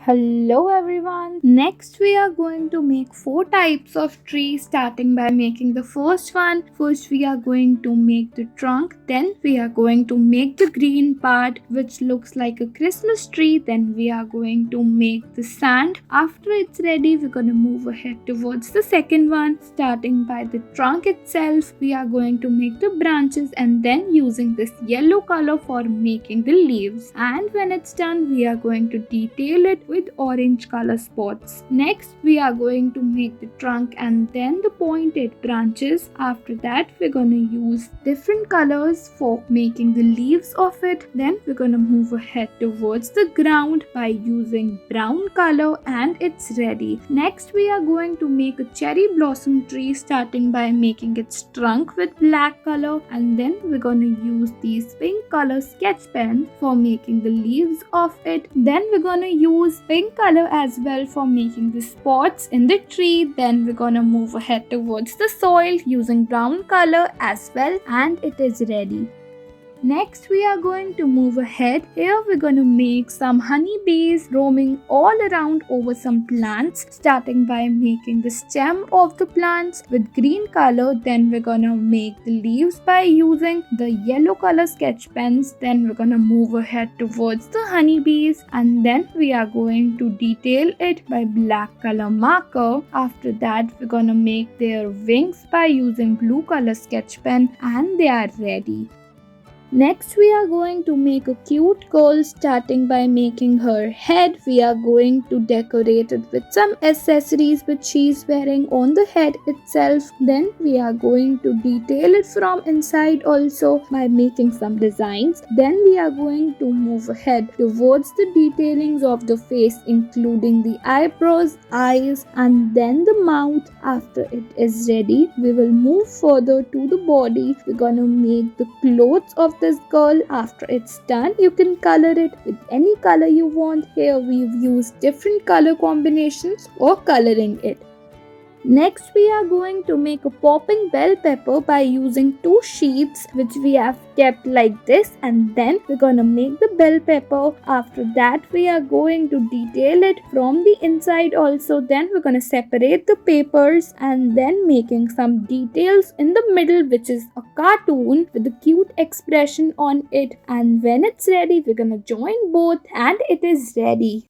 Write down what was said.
Hello everyone. Next we are going to make 4 types of trees starting by making the first one. First we are going to make the trunk, then we are going to make the green part which looks like a Christmas tree, then we are going to make the sand. After it's ready we're going to move ahead towards the second one. Starting by the trunk itself we are going to make the branches and then using this yellow color for making the leaves, and when it's done we are going to detail it with orange color spots. Next we are going to make the trunk and then the pointed branches. After that we're going to use different colors for making the leaves of it. Then we're going to move ahead towards the ground by using brown color and it's ready. Next we are going to make a cherry blossom tree starting by making its trunk with black color, and then we're going to use these pink color sketch pens for making the leaves of it. Then we're going to use pink color as well for making the spots in the tree. Then we're gonna move ahead towards the soil using brown color as well, and it is ready. Next we are going to move ahead. Here we're going to make some honeybees roaming all around over some plants, starting by making the stem of the plants with green color. Then we're going to make the leaves by using the yellow color sketch pens. Then we're going to move ahead towards the honeybees and then we are going to detail it by black color marker. After that we're going to make their wings by using blue color sketch pen, and they are ready. Next we are going to make a cute girl starting by making her head. We are going to decorate it with some accessories which she is wearing on the head itself. Then we are going to detail it from inside also by making some designs. Then we are going to move ahead towards the detailings of the face, including the eyebrows, eyes and then the mouth. After it is ready we will move further to the body. We're gonna make the clothes of this girl. After it's done you can color it with any color you want. Here we've used different color combinations for coloring it. Next we are going to make a popping bell pepper by using 2 sheets which we have kept like this, and then we're gonna make the bell pepper. After that we are going to detail it from the inside also. Then we're gonna separate the papers and then making some details in the middle which is a cartoon with a cute expression on it, and when it's ready we're gonna join both and it is ready.